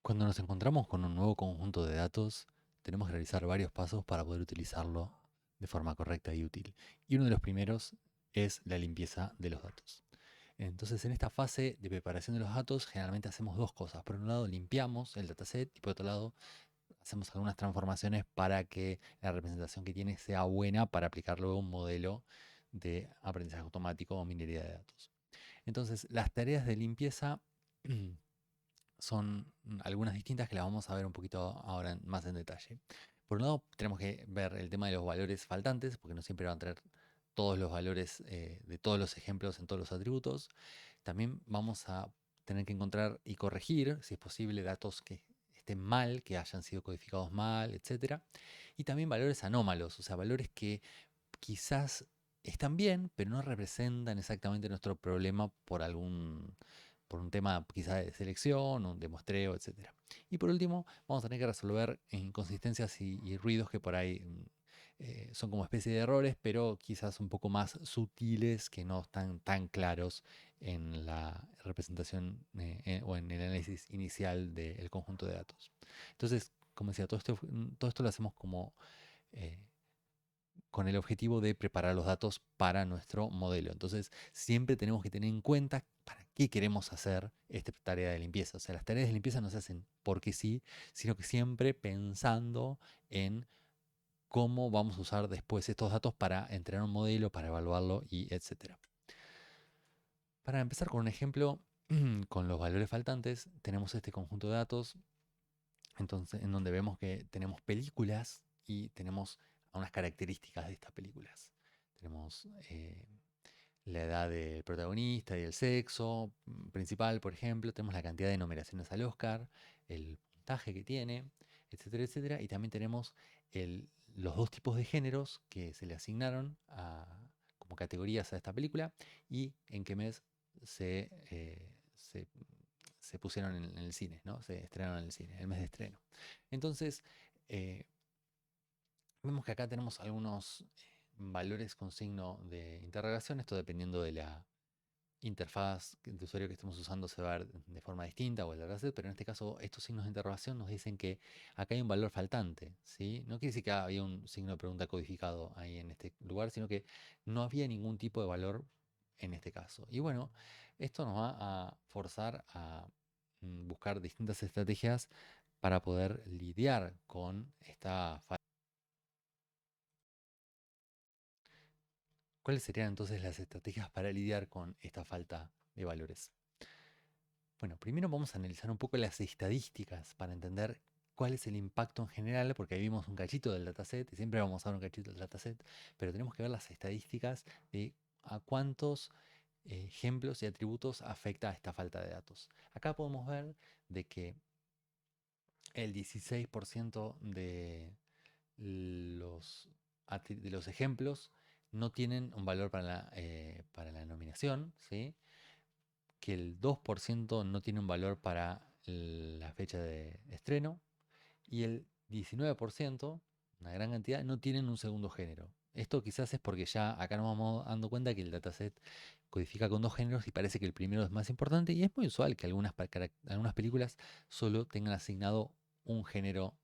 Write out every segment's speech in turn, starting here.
Cuando nos encontramos con un nuevo conjunto de datos, tenemos que realizar varios pasos para poder utilizarlo de forma correcta y útil. Y uno de los primeros es la limpieza de los datos. Entonces, en esta fase de preparación de los datos, generalmente hacemos dos cosas. Por un lado, limpiamos el dataset y por otro lado, hacemos algunas transformaciones para que la representación que tiene sea buena para aplicar luego un modelo de aprendizaje automático o minería de datos. Entonces, las tareas de limpieza son algunas distintas que las vamos a ver un poquito ahora más en detalle. Por un lado, tenemos que ver el tema de los valores faltantes, porque no siempre van a tener todos los valores de todos los ejemplos en todos los atributos. También vamos a tener que encontrar y corregir, si es posible, datos que estén mal, que hayan sido codificados mal, etcétera. Y también valores anómalos, o sea, valores que quizás están bien, pero no representan exactamente nuestro problema por un tema quizá de selección, un de muestreo, etcétera. Y por último, vamos a tener que resolver inconsistencias y ruidos que por ahí son como especie de errores, pero quizás un poco más sutiles que no están tan claros en la representación o en el análisis inicial del conjunto de datos. Entonces, como decía, todo esto lo hacemos como eh, con el objetivo de preparar los datos para nuestro modelo. Entonces, siempre tenemos que tener en cuenta para qué queremos hacer esta tarea de limpieza. O sea, las tareas de limpieza no se hacen porque sí, sino que siempre pensando en cómo vamos a usar después estos datos para entrenar un modelo, para evaluarlo y etcétera. Para empezar con un ejemplo, con los valores faltantes, tenemos este conjunto de datos entonces, en donde vemos que tenemos películas y tenemos unas características de estas películas. Tenemos la edad del protagonista y el sexo principal, por ejemplo. Tenemos la cantidad de nominaciones al Oscar, el puntaje que tiene, etcétera, etcétera. Y también tenemos los dos tipos de géneros que se le asignaron como categorías a esta película y en qué mes se se pusieron en el cine, ¿no? Se estrenaron en el cine, el mes de estreno. Entonces, eh, vemos que acá tenemos algunos valores con signo de interrogación, esto dependiendo de la interfaz de usuario que estemos usando se va a ver de forma distinta o el dataset, pero en este caso estos signos de interrogación nos dicen que acá hay un valor faltante, ¿sí? No quiere decir que había un signo de pregunta codificado ahí en este lugar, sino que no había ningún tipo de valor en este caso. Y bueno, esto nos va a forzar a buscar distintas estrategias para poder lidiar con esta falta. ¿Cuáles serían entonces las estrategias para lidiar con esta falta de valores? Bueno, primero vamos a analizar un poco las estadísticas para entender cuál es el impacto en general, porque ahí vimos un cachito del dataset y siempre vamos a ver un cachito del dataset, pero tenemos que ver las estadísticas de a cuántos ejemplos y atributos afecta esta falta de datos. Acá podemos ver de que el 16% los, de los ejemplos no tienen un valor para la nominación, ¿sí? Que el 2% no tiene un valor para la fecha de estreno y el 19%, una gran cantidad, no tienen un segundo género. Esto quizás es porque ya acá nos vamos dando cuenta que el dataset codifica con dos géneros y parece que el primero es más importante y es muy usual que algunas películas solo tengan asignado un género,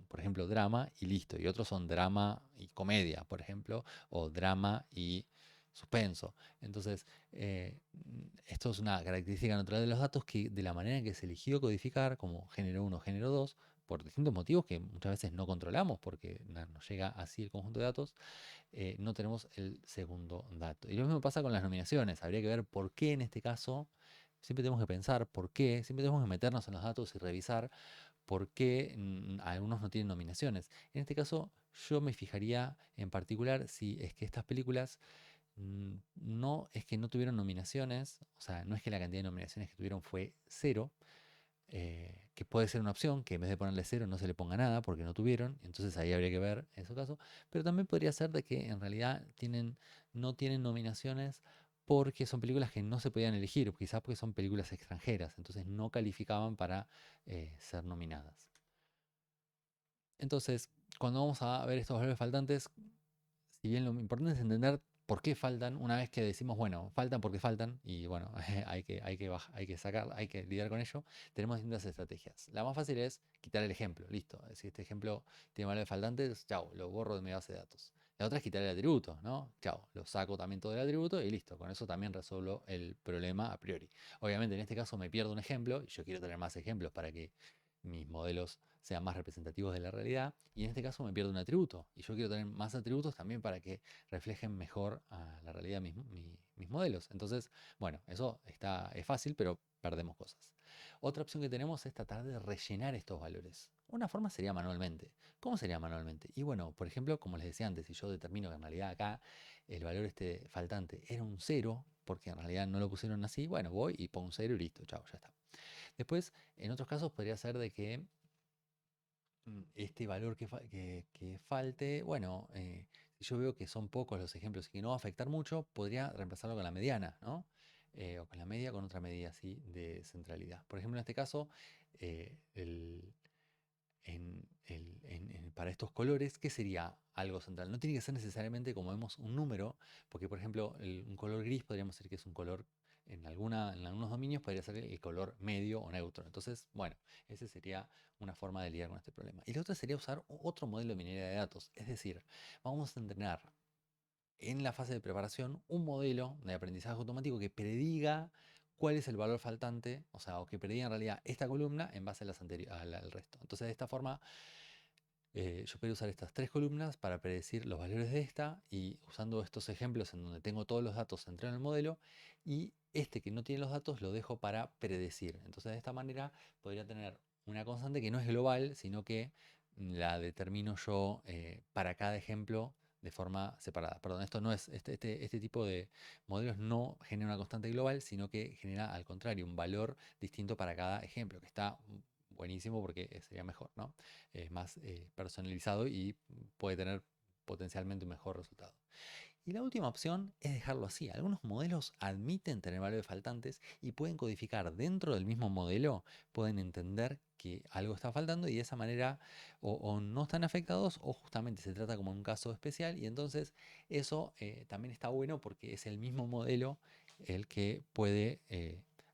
por ejemplo, drama y listo, y otros son drama y comedia, por ejemplo, o drama y suspenso. Entonces, esto es una característica natural de los datos que de la manera en que se eligió codificar como género uno género 2 por distintos motivos que muchas veces no controlamos porque nos llega así el conjunto de datos, no tenemos el segundo dato. Y lo mismo pasa con las nominaciones. Habría que ver por qué en este caso, siempre tenemos que pensar por qué, siempre tenemos que meternos en los datos y revisar por qué algunos no tienen nominaciones. En este caso, yo me fijaría en particular si es que estas películas no es que no tuvieron nominaciones, o sea, no es que la cantidad de nominaciones que tuvieron fue cero, que puede ser una opción, que en vez de ponerle cero no se le ponga nada porque no tuvieron, entonces ahí habría que ver en su caso, pero también podría ser de que en realidad no tienen nominaciones porque son películas que no se podían elegir, quizás porque son películas extranjeras, entonces no calificaban para ser nominadas. Entonces, cuando vamos a ver estos valores faltantes, si bien lo importante es entender ¿Por qué faltan? Una vez que decimos, bueno, faltan porque faltan, y bueno, hay que sacar, hay que lidiar con ello, tenemos distintas estrategias. La más fácil es quitar el ejemplo, listo. Si este ejemplo tiene valores faltantes, chao, lo borro de mi base de datos. La otra es quitar el atributo, ¿no? Chao, lo saco también todo el atributo y listo. Con eso también resuelvo el problema a priori. Obviamente en este caso me pierdo un ejemplo y yo quiero tener más ejemplos para que mis modelos sean más representativos de la realidad. Y en este caso me pierdo un atributo. Y yo quiero tener más atributos también para que reflejen mejor a la realidad mis modelos. Entonces, bueno, eso es fácil, pero perdemos cosas. Otra opción que tenemos es tratar de rellenar estos valores. Una forma sería manualmente. ¿Cómo sería manualmente? Y bueno, por ejemplo, como les decía antes, si yo determino que en realidad acá el valor este faltante era un cero, porque en realidad no lo pusieron así, bueno, voy y pongo un cero y listo, chao, ya está. Después, en otros casos podría ser de que este valor que falte, bueno, si yo veo que son pocos los ejemplos y que no va a afectar mucho, podría reemplazarlo con la mediana, ¿no? O con la media con otra medida así de centralidad. Por ejemplo, en este caso, eh, el- para estos colores, ¿qué sería algo central? No tiene que ser necesariamente, como vemos, un número, porque por ejemplo, un color gris podríamos decir que es un color, en algunos dominios podría ser el color medio o neutro. Entonces, bueno, esa sería una forma de lidiar con este problema. Y la otra sería usar otro modelo de minería de datos, es decir, vamos a entrenar en la fase de preparación un modelo de aprendizaje automático que prediga cuál es el valor faltante, o sea, o que prediga en realidad esta columna en base a al resto. Entonces, de esta forma, yo puedo usar estas tres columnas para predecir los valores de esta y usando estos ejemplos en donde tengo todos los datos centrados en el modelo y este que no tiene los datos lo dejo para predecir. Entonces, de esta manera podría tener una constante que no es global, sino que la determino yo para cada ejemplo de forma separada. Perdón, esto no es, este tipo de modelos no genera una constante global, sino que genera al contrario un valor distinto para cada ejemplo, que está buenísimo porque sería mejor, ¿no? Es más personalizado y puede tener potencialmente un mejor resultado. Y la última opción es dejarlo así. Algunos modelos admiten tener valores faltantes y pueden codificar dentro del mismo modelo, pueden entender que algo está faltando y de esa manera o no están afectados o justamente se trata como un caso especial y entonces eso también está bueno porque es el mismo modelo el que puede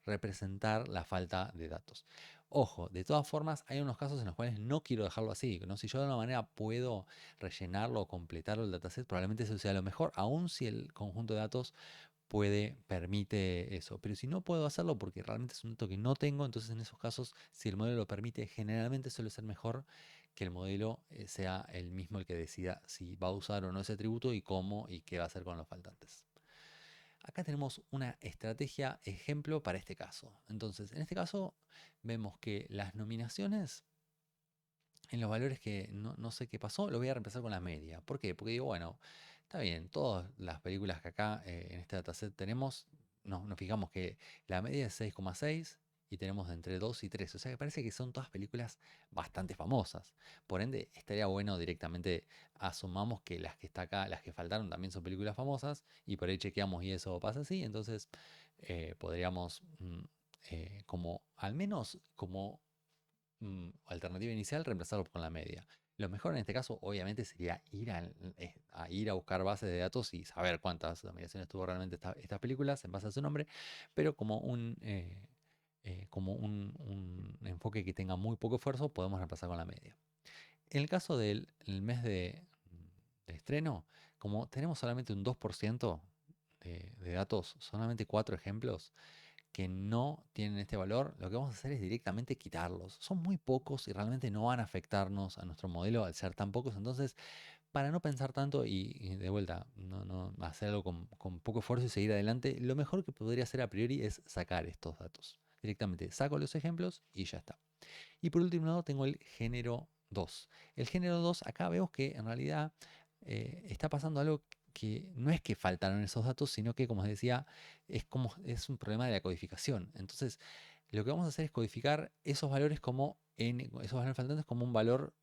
representar la falta de datos. Ojo, de todas formas hay unos casos en los cuales no quiero dejarlo así, ¿no? Si yo de alguna manera puedo rellenarlo o completarlo el dataset, probablemente eso sea lo mejor, aun si el conjunto de datos permite eso. Pero si no puedo hacerlo porque realmente es un dato que no tengo, entonces en esos casos, si el modelo lo permite, generalmente suele ser mejor que el modelo sea el mismo el que decida si va a usar o no ese atributo y cómo y qué va a hacer con los faltantes. Acá tenemos una estrategia ejemplo para este caso. Entonces, en este caso vemos que las nominaciones en los valores que no sé qué pasó, lo voy a reemplazar con la media. ¿Por qué? Porque digo, bueno, está bien, todas las películas que acá en este dataset tenemos, nos fijamos que la media es 6,6 y tenemos de entre 2 y 3. O sea que parece que son todas películas bastante famosas. Por ende, estaría bueno directamente asumamos que las que está acá, las que faltaron también son películas famosas y por ahí chequeamos y eso pasa así. Entonces podríamos como al menos como alternativa inicial, reemplazarlo con la media. Lo mejor en este caso, obviamente, sería a ir a buscar bases de datos y saber cuántas nominaciones tuvo realmente estas películas en base a su nombre, pero como un enfoque que tenga muy poco esfuerzo, podemos reemplazar con la media. En el caso del el mes de estreno, como tenemos solamente un 2% de datos, solamente 4 ejemplos, que no tienen este valor, lo que vamos a hacer es directamente quitarlos. Son muy pocos y realmente no van a afectarnos a nuestro modelo al ser tan pocos. Entonces, para no pensar tanto y de vuelta, no hacer algo con poco esfuerzo y seguir adelante, lo mejor que podría hacer a priori es sacar estos datos. Directamente saco los ejemplos y ya está. Y por último lado tengo el género 2. El género 2, acá vemos que en realidad está pasando algo que no es que faltaron esos datos, sino que, como os decía, es un problema de la codificación. Entonces, lo que vamos a hacer es codificar esos valores como esos valores faltantes como un valor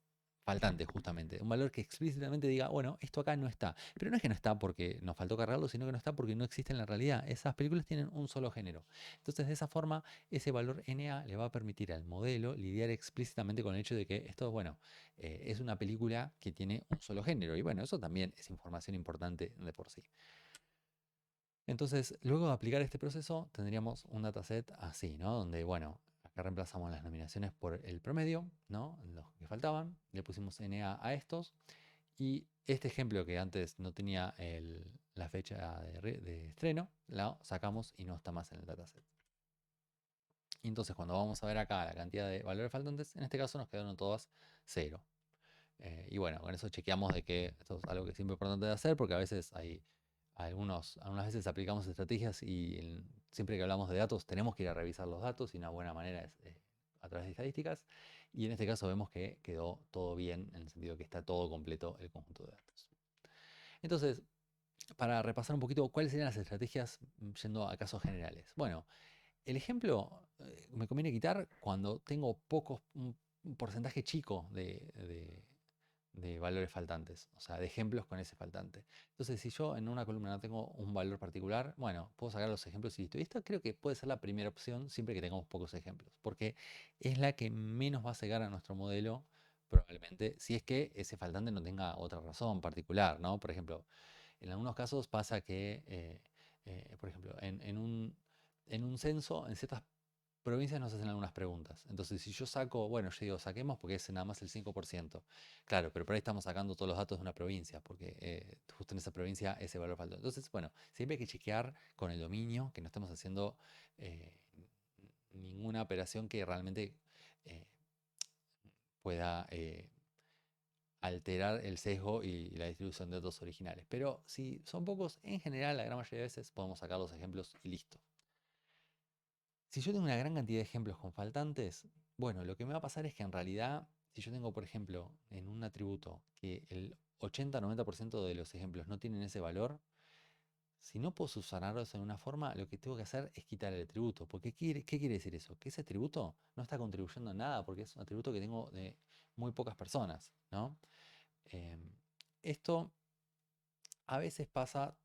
faltante, justamente. Un valor que explícitamente diga, bueno, esto acá no está. Pero no es que no está porque nos faltó cargarlo, sino que no está porque no existe en la realidad. Esas películas tienen un solo género. Entonces, de esa forma, ese valor NA le va a permitir al modelo lidiar explícitamente con el hecho de que esto, bueno, es una película que tiene un solo género. Y bueno, eso también es información importante de por sí. Entonces, luego de aplicar este proceso, tendríamos un dataset así, ¿no? Donde, bueno, acá reemplazamos las nominaciones por el promedio, ¿no? Los que faltaban, le pusimos NA a estos, y este ejemplo que antes no tenía la fecha de estreno, la sacamos y no está más en el dataset. Y entonces cuando vamos a ver acá la cantidad de valores faltantes, en este caso nos quedaron todas 0. Y bueno, con eso chequeamos de que esto es algo que es siempre importante de hacer, porque a veces hay algunas veces aplicamos estrategias y siempre que hablamos de datos tenemos que ir a revisar los datos y una buena manera es a través de estadísticas. Y en este caso vemos que quedó todo bien en el sentido que está todo completo el conjunto de datos. Entonces, para repasar un poquito cuáles serían las estrategias yendo a casos generales. Bueno, el ejemplo me conviene quitar cuando tengo un porcentaje chico de valores faltantes, o sea, de ejemplos con ese faltante. Entonces, si yo en una columna no tengo un valor particular, bueno, puedo sacar los ejemplos y listo. Y esta creo que puede ser la primera opción siempre que tengamos pocos ejemplos, porque es la que menos va a cegar a nuestro modelo, probablemente, si es que ese faltante no tenga otra razón particular, ¿no? Por ejemplo, en algunos casos pasa que, por ejemplo, en un censo, en ciertas provincias nos hacen algunas preguntas. Entonces, si yo saco, bueno, yo digo, saquemos porque es nada más el 5%. Claro, pero por ahí estamos sacando todos los datos de una provincia, porque justo en esa provincia ese valor faltó. Entonces, bueno, siempre hay que chequear con el dominio, que no estemos haciendo eh, ninguna operación que realmente eh, pueda alterar el sesgo y la distribución de datos originales. Pero si son pocos, en general, la gran mayoría de veces podemos sacar los ejemplos y listo. Si yo tengo una gran cantidad de ejemplos con faltantes, bueno, lo que me va a pasar es que en realidad, si yo tengo, por ejemplo, en un atributo que el 80-90% de los ejemplos no tienen ese valor, si no puedo subsanarlos en una forma, lo que tengo que hacer es quitar el atributo. Porque ¿qué quiere decir eso? Que ese atributo no está contribuyendo en nada porque es un atributo que tengo de muy pocas personas, ¿no? Em, Esto a veces pasa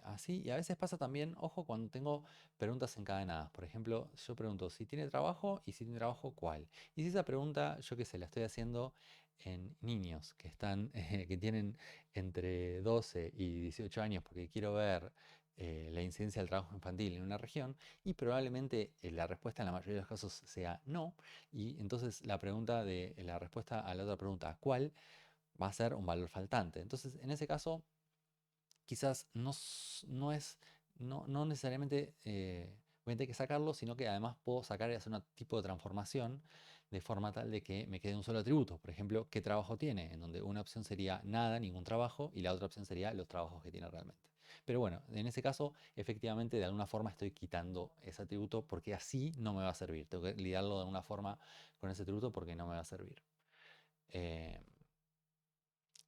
así y a veces pasa también, ojo, cuando tengo preguntas encadenadas. Por ejemplo, yo pregunto si tiene trabajo y si tiene trabajo, ¿cuál? Y si esa pregunta, yo qué sé, la estoy haciendo en niños que están, que tienen entre 12 y 18 años porque quiero ver la incidencia del trabajo infantil en una región y probablemente la respuesta en la mayoría de los casos sea no. Y entonces la respuesta a la otra pregunta, ¿cuál? Va a ser un valor faltante. Entonces, en ese caso quizás no necesariamente voy a tener que sacarlo, sino que además puedo sacar y hacer un tipo de transformación de forma tal de que me quede un solo atributo. Por ejemplo, ¿qué trabajo tiene? En donde una opción sería nada, ningún trabajo, y la otra opción sería los trabajos que tiene realmente. Pero bueno, en ese caso, efectivamente, de alguna forma estoy quitando ese atributo porque así no me va a servir. Tengo que lidarlo de alguna forma con ese atributo porque no me va a servir. Eh,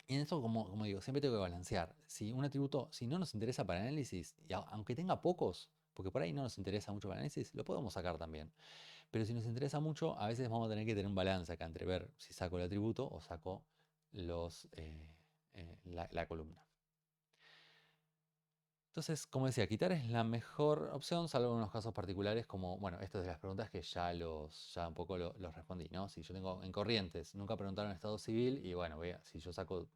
y en eso, como digo, siempre tengo que balancear. Si un atributo, si no nos interesa para el análisis, y aunque tenga pocos, porque por ahí no nos interesa mucho para el análisis, lo podemos sacar también. Pero si nos interesa mucho, a veces vamos a tener que tener un balance acá entre ver si saco el atributo o saco la columna. Entonces, como decía, quitar es la mejor opción, salvo en unos casos particulares como, bueno, estas de las preguntas que ya un poco los respondí, ¿no? Si yo tengo en Corrientes, nunca preguntaron estado civil y bueno, si yo saco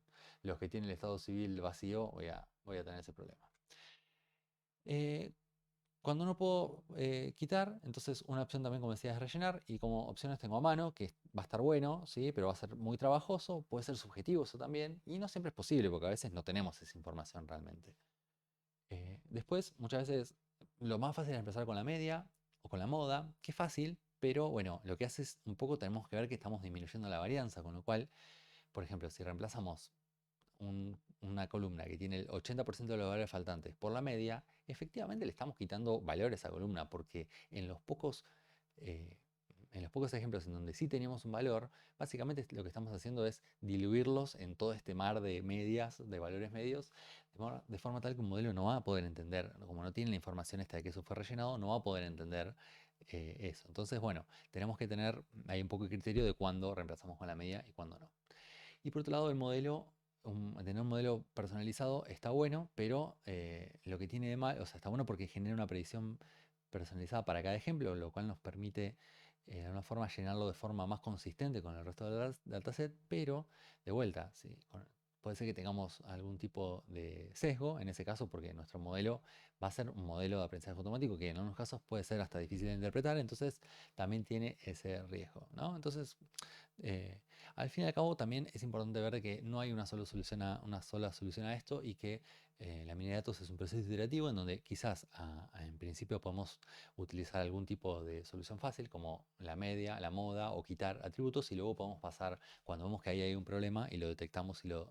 los que tienen el estado civil vacío, voy a tener ese problema. Eh, Cuando no puedo quitar, entonces una opción también, como decía, es rellenar. Y como opciones tengo a mano, que va a estar bueno, ¿sí? Pero va a ser muy trabajoso, puede ser subjetivo eso también. Y no siempre es posible, porque a veces no tenemos esa información realmente. Después, muchas veces, lo más fácil es empezar con la media o con la moda, que es fácil, pero bueno, lo que hace es un poco tenemos que ver que estamos disminuyendo la varianza, con lo cual, por ejemplo, si reemplazamos una columna que tiene el 80% de los valores faltantes por la media, efectivamente le estamos quitando valores a esa columna, porque eh, en los pocos ejemplos en donde sí teníamos un valor, básicamente lo que estamos haciendo es diluirlos en todo este mar de medias, de valores medios, de forma tal que un modelo no va a poder entender, como no tiene la información esta de que eso fue rellenado, no va a poder entender eso. Entonces, bueno, tenemos que tener ahí un poco de criterio de cuándo reemplazamos con la media y cuándo no. Y por otro lado, tener un modelo personalizado está bueno, pero lo que tiene de mal, o sea, está bueno porque genera una predicción personalizada para cada ejemplo, lo cual nos permite de alguna forma llenarlo de forma más consistente con el resto del dataset, pero de vuelta, ¿sí? puede ser que tengamos algún tipo de sesgo en ese caso, porque nuestro modelo va a ser un modelo de aprendizaje automático que en algunos casos puede ser hasta difícil de interpretar, entonces también tiene ese riesgo, ¿no? Entonces, eh, al fin y al cabo también es importante ver que no hay una sola solución a esto y que la minería de datos es un proceso iterativo en donde quizás en principio podemos utilizar algún tipo de solución fácil como la media, la moda o quitar atributos y luego podemos pasar, cuando vemos que ahí hay un problema y lo detectamos y lo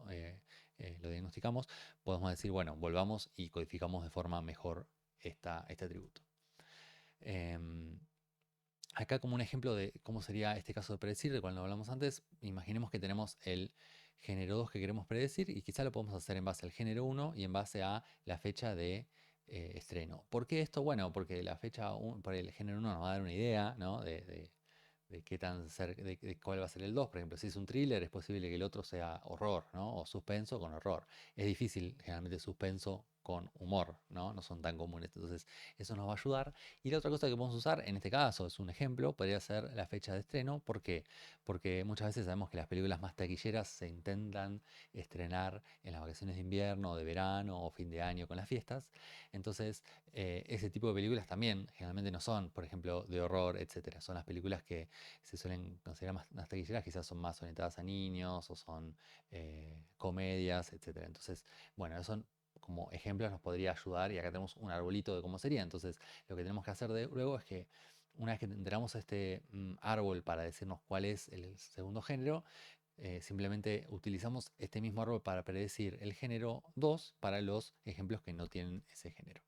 diagnosticamos, podemos decir, bueno, volvamos y codificamos de forma mejor este atributo. Em, Acá como un ejemplo de cómo sería este caso de predecir, del cual no hablamos antes, imaginemos que tenemos el género 2 que queremos predecir y quizá lo podemos hacer en base al género 1 y en base a la fecha de estreno. ¿Por qué esto? Bueno, porque la fecha por el género 1 nos va a dar una idea, ¿no? de qué tan cerca, de cuál va a ser el 2. Por ejemplo, si es un thriller, es posible que el otro sea horror, ¿no? O suspenso con horror. Es difícil, generalmente, suspenso con humor, ¿no? No son tan comunes. Entonces, eso nos va a ayudar. Y la otra cosa que podemos usar, en este caso, es un ejemplo, podría ser la fecha de estreno. ¿Por qué? Porque muchas veces sabemos que las películas más taquilleras se intentan estrenar en las vacaciones de invierno, de verano o fin de año con las fiestas. Entonces, ese tipo de películas también generalmente no son, por ejemplo, de horror, etcétera. Son las películas que se suelen considerar más taquilleras, quizás son más orientadas a niños o son comedias, etcétera. Entonces, bueno, eso como ejemplos nos podría ayudar y acá tenemos un arbolito de cómo sería. Entonces, lo que tenemos que hacer luego es que una vez que enteramos este árbol para decirnos cuál es el segundo género, simplemente utilizamos este mismo árbol para predecir el género 2 para los ejemplos que no tienen ese género.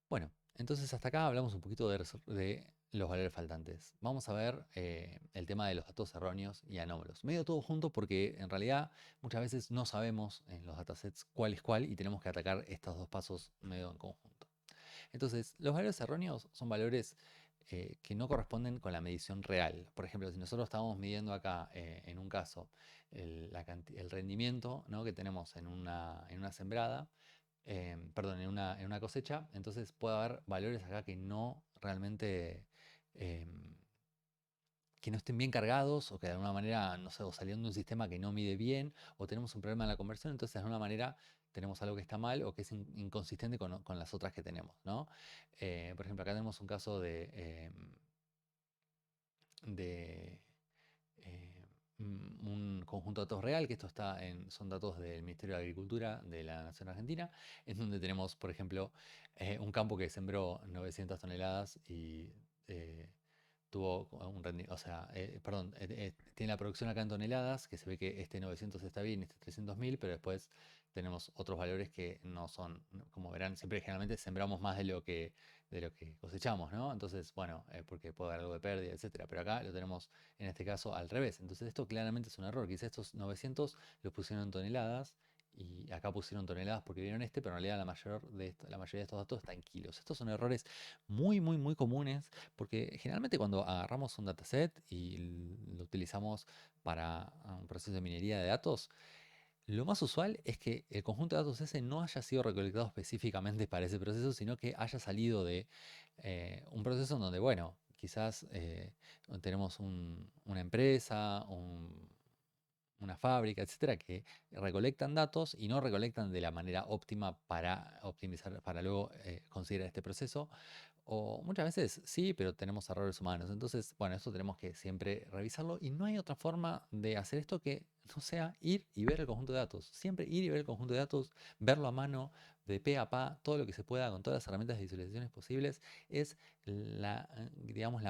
Bueno, entonces hasta acá hablamos un poquito de los valores faltantes. Vamos a ver el tema de los datos erróneos y anómalos. Medio todo junto porque en realidad muchas veces no sabemos en los datasets cuál es cuál y tenemos que atacar estos dos pasos medio en conjunto. Entonces, los valores erróneos son valores que no corresponden con la medición real. Por ejemplo, si nosotros estamos midiendo acá, en un caso, el rendimiento, ¿no?, que tenemos en una sembrada, perdón, en una cosecha, entonces puede haber valores acá que no realmente, em, que no estén bien cargados o que de alguna manera, no sé, o salieron de un sistema que no mide bien o tenemos un problema en la conversión, entonces de alguna manera tenemos algo que está mal o que es inconsistente con las otras que tenemos, ¿no? Por ejemplo, acá tenemos un caso de un conjunto de datos real, que esto son datos del Ministerio de Agricultura de la Nación Argentina, en donde tenemos, por ejemplo, un campo que sembró 900 toneladas y tuvo un rendimiento, o sea, perdón, tiene la producción acá en toneladas, que se ve que este 900 está bien, este 300.000, pero después tenemos otros valores que no son, como verán, siempre generalmente sembramos más de lo que cosechamos, ¿no? Entonces, bueno, porque puede haber algo de pérdida, etcétera, pero acá lo tenemos en este caso al revés. Entonces esto claramente es un error. Quizás estos 900 los pusieron en toneladas y acá pusieron toneladas porque vieron pero en realidad la mayoría de estos datos está en kilos. Estos son errores muy, muy, muy comunes porque generalmente cuando agarramos un dataset y lo utilizamos para un proceso de minería de datos, lo más usual es que el conjunto de datos ese no haya sido recolectado específicamente para ese proceso, sino que haya salido de un proceso en donde, bueno, quizás tenemos una empresa, una fábrica, etcétera, que recolectan datos y no recolectan de la manera óptima para optimizar, para luego considerar este proceso. O muchas veces sí, pero tenemos errores humanos. Entonces, bueno, eso tenemos que siempre revisarlo y no hay otra forma de hacer esto que no sea ir y ver el conjunto de datos. Siempre ir y ver el conjunto de datos, verlo a mano, de pe a pa, todo lo que se pueda con todas las herramientas de visualizaciones posibles, es digamos,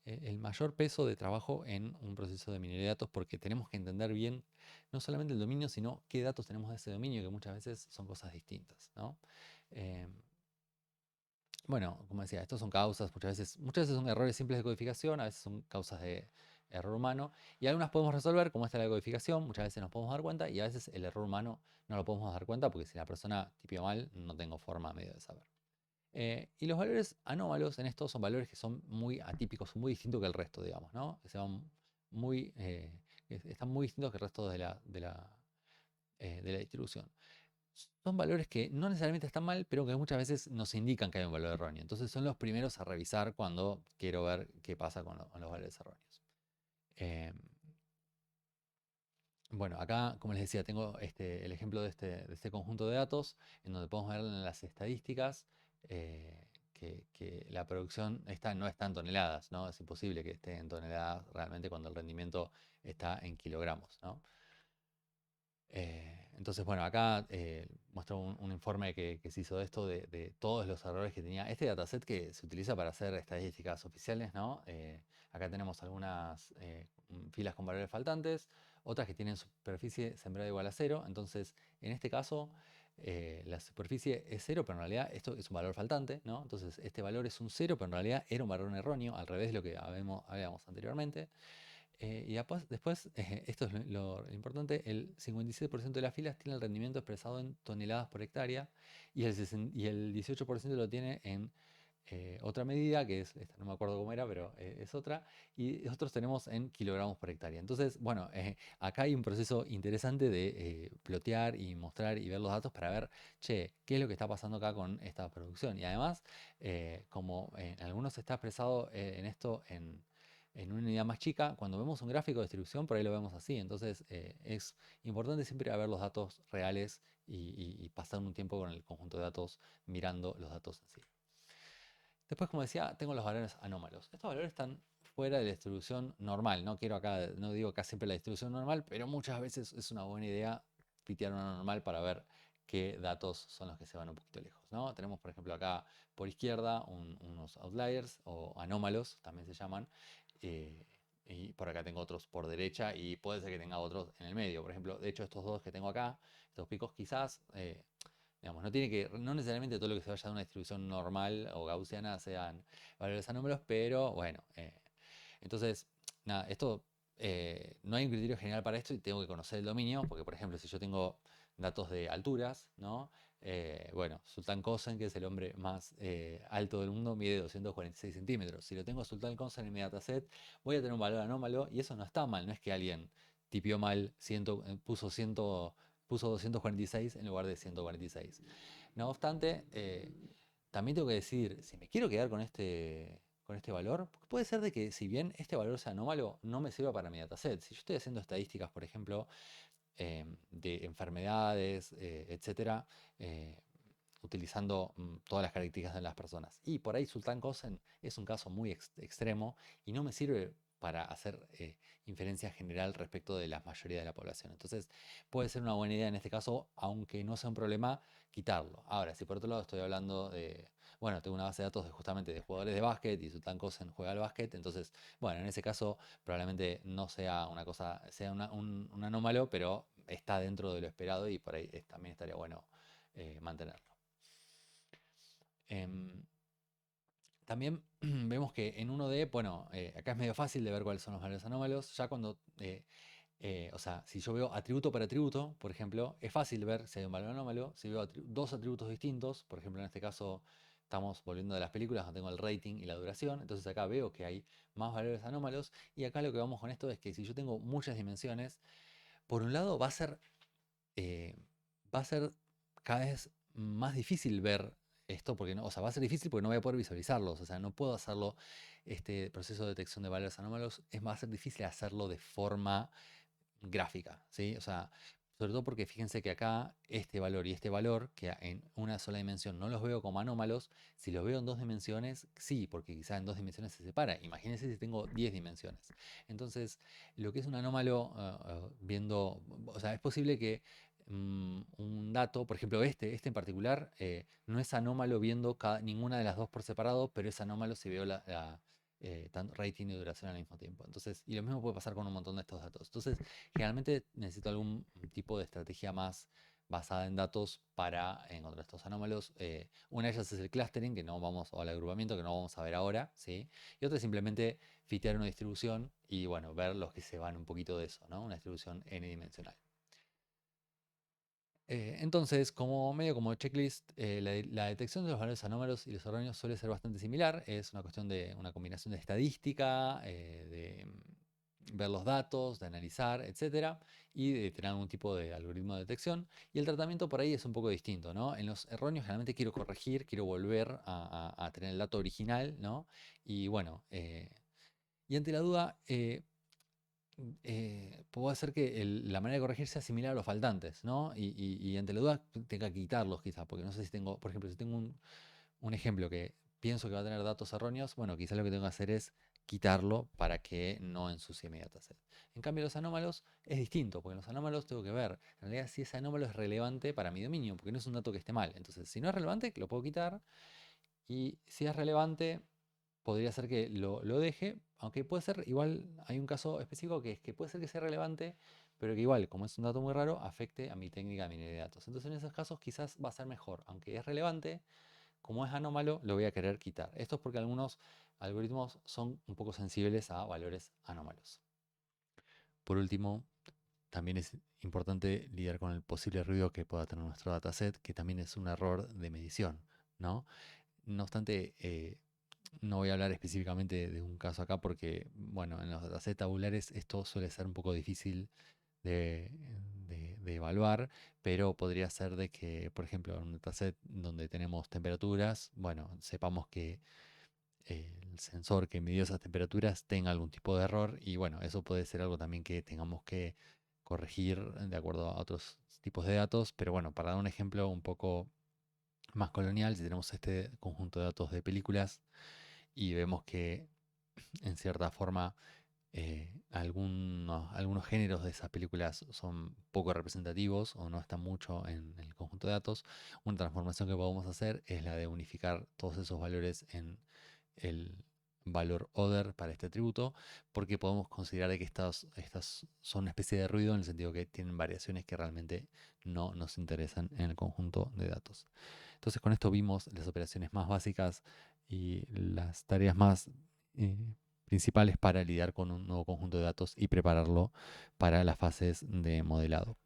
el mayor peso de trabajo en un proceso de minería de datos porque tenemos que entender bien no solamente el dominio, sino qué datos tenemos de ese dominio, que muchas veces son cosas distintas, ¿no? Em, bueno, como decía, estos son causas, muchas veces son errores simples de codificación, a veces son causas de error humano, y algunas podemos resolver, como esta de la codificación, muchas veces nos podemos dar cuenta, y a veces el error humano no lo podemos dar cuenta, porque si la persona tipió mal, no tengo forma medio de saber. Y los valores anómalos en esto son valores que son muy atípicos, muy distintos que el resto, digamos, ¿no? Muy, están muy distintos que el resto de la distribución. Son valores que no necesariamente están mal, pero que muchas veces nos indican que hay un valor erróneo. Entonces son los primeros a revisar cuando quiero ver qué pasa con los valores erróneos. Eh, Bueno, acá, como les decía, tengo el ejemplo de este conjunto de datos, en donde podemos ver en las estadísticas que la producción esta no está en toneladas, ¿no? Es imposible que esté en toneladas realmente cuando el rendimiento está en kilogramos, ¿no? Entonces, bueno, acá muestro un informe que se hizo de esto, de todos los errores que tenía este dataset que se utiliza para hacer estadísticas oficiales, ¿no? Acá tenemos algunas filas con valores faltantes, otras que tienen superficie sembrada igual a cero. Entonces, en este caso, la superficie es cero, pero en realidad esto es un valor faltante, ¿no? Entonces, este valor es un cero, pero en realidad era un valor erróneo, al revés de lo que habíamos anteriormente. Y después, esto es lo importante, el 57% de las filas tiene el rendimiento expresado en toneladas por hectárea y el 18% lo tiene en otra medida, que es, esta no me acuerdo cómo era, pero es otra, y nosotros tenemos en kilogramos por hectárea. Entonces, bueno, acá hay un proceso interesante de plotear y mostrar y ver los datos para ver, che, qué es lo que está pasando acá con esta producción. Y además, como en algunos está expresado en esto en una unidad más chica, cuando vemos un gráfico de distribución, por ahí lo vemos así. Entonces, es importante siempre ver los datos reales y pasar un tiempo con el conjunto de datos mirando los datos en sí. Después, como decía, tengo los valores anómalos. Estos valores están fuera de la distribución normal. No quiero acá, no digo acá siempre la distribución normal, pero muchas veces es una buena idea pitear una normal para ver qué datos son los que se van un poquito lejos, ¿no? Tenemos, por ejemplo, acá por izquierda unos outliers o anómalos, también se llaman. eh, y por acá tengo otros por derecha y puede ser que tenga otros en el medio. Por ejemplo, de hecho, estos dos que tengo acá, estos picos quizás digamos, no necesariamente todo lo que se vaya de una distribución normal o gaussiana sean valores anómalos, pero bueno. Entonces, nada, esto no hay un criterio general para esto y tengo que conocer el dominio, porque por ejemplo, si yo tengo datos de alturas, ¿no? Bueno, Sultan Kosen, que es el hombre más alto del mundo, mide 246 centímetros. Si lo tengo a Sultan Kosen en mi dataset, voy a tener un valor anómalo y eso no está mal, no es que alguien tipió mal, puso 246 en lugar de 146. No obstante, también tengo que decidir si me quiero quedar con este valor, porque puede ser de que si bien este valor sea anómalo, no me sirva para mi dataset. Si yo estoy haciendo estadísticas, por ejemplo, de enfermedades, etcétera, eh, utilizando todas las características de las personas. Y por ahí Sultan Kosen es un caso muy extremo y no me sirve para hacer inferencia general respecto de la mayoría de la población. Entonces puede ser una buena idea en este caso, aunque no sea un problema, quitarlo. Ahora, si por otro lado estoy hablando de, bueno, tengo una base de datos justamente de jugadores de básquet y Sultan Kosen juega al básquet, entonces, bueno, en ese caso probablemente no sea una cosa, sea un anómalo, pero está dentro de lo esperado y por ahí también estaría bueno mantenerlo. Em, También vemos que en 1D, bueno, acá es medio fácil de ver cuáles son los valores anómalos. Ya cuando, o sea, si yo veo atributo por atributo, por ejemplo, es fácil ver si hay un valor anómalo. Si veo dos atributos distintos, por ejemplo, en este caso estamos volviendo de las películas, donde tengo el rating y la duración, entonces acá veo que hay más valores anómalos. Y acá lo que vamos con esto es que si yo tengo muchas dimensiones, por un lado eh, va a ser cada vez más difícil ver esto, porque no, o sea, va a ser difícil porque no voy a poder visualizarlos, o sea, no puedo hacerlo, este proceso de detección de valores anómalos, va a ser difícil hacerlo de forma gráfica, ¿sí? O sea, sobre todo porque fíjense que acá este valor y este valor, que en una sola dimensión no los veo como anómalos, si los veo en dos dimensiones, sí, porque quizá en dos dimensiones se separa. Imagínense si tengo 10 dimensiones. Entonces, lo que es un anómalo, viendo, o sea, es posible que un dato, por ejemplo, este en particular, no es anómalo viendo ninguna de las dos por separado, pero es anómalo si veo tanto rating y duración al mismo tiempo. Entonces, y lo mismo puede pasar con un montón de estos datos. Entonces, generalmente necesito algún tipo de estrategia más basada en datos para encontrar estos anómalos. Una de ellas es el clustering, que no vamos, o el agrupamiento, que no vamos a ver ahora, ¿sí? Y otra es simplemente fitear una distribución y, bueno, ver los que se van un poquito de eso, ¿no? Una distribución n-dimensional. Entonces, como medio como checklist, la detección de los valores anómalos y los erróneos suele ser bastante similar. Es una cuestión de una combinación de estadística, de ver los datos, de analizar, etcétera, y de tener algún tipo de algoritmo de detección. Y el tratamiento por ahí es un poco distinto, ¿no? En los erróneos generalmente quiero corregir, quiero volver a tener el dato original, ¿no? Y bueno, y ante la duda, puede ser que la manera de corregir sea similar a los faltantes, ¿no? Y ante la duda tenga que quitarlos quizá, porque no sé si tengo, por ejemplo, si tengo un ejemplo que pienso que va a tener datos erróneos, bueno, quizá lo que tengo que hacer es quitarlo para que no ensucie mi dataset. En cambio, los anómalos es distinto, porque en los anómalos tengo que ver, en realidad, si ese anómalo es relevante para mi dominio, porque no es un dato que esté mal. Entonces, si no es relevante, lo puedo quitar, y si es relevante, podría ser que lo deje, aunque puede ser, igual hay un caso específico que es que puede ser que sea relevante, pero que igual, como es un dato muy raro, afecte a mi técnica de minería de datos. Entonces en esos casos quizás va a ser mejor, aunque es relevante, como es anómalo, lo voy a querer quitar. Esto es porque algunos algoritmos son un poco sensibles a valores anómalos. Por último, también es importante lidiar con el posible ruido que pueda tener nuestro dataset, que también es un error de medición, ¿no? No obstante, no voy a hablar específicamente de un caso acá porque, bueno, en los datasets tabulares esto suele ser un poco difícil de, de evaluar, pero podría ser de que, por ejemplo, en un dataset donde tenemos temperaturas, bueno, sepamos que el sensor que midió esas temperaturas tenga algún tipo de error y, bueno, eso puede ser algo también que tengamos que corregir de acuerdo a otros tipos de datos, pero bueno, para dar un ejemplo un poco más colonial, si tenemos este conjunto de datos de películas y vemos que en cierta forma algunos géneros de esas películas son poco representativos o no están mucho en el conjunto de datos, una transformación que podemos hacer es la de unificar todos esos valores en el valor order para este atributo, porque podemos considerar de que estas son una especie de ruido en el sentido que tienen variaciones que realmente no nos interesan en el conjunto de datos. Entonces con esto vimos las operaciones más básicas y las tareas más eh, principales para lidiar con un nuevo conjunto de datos y prepararlo para las fases de modelado.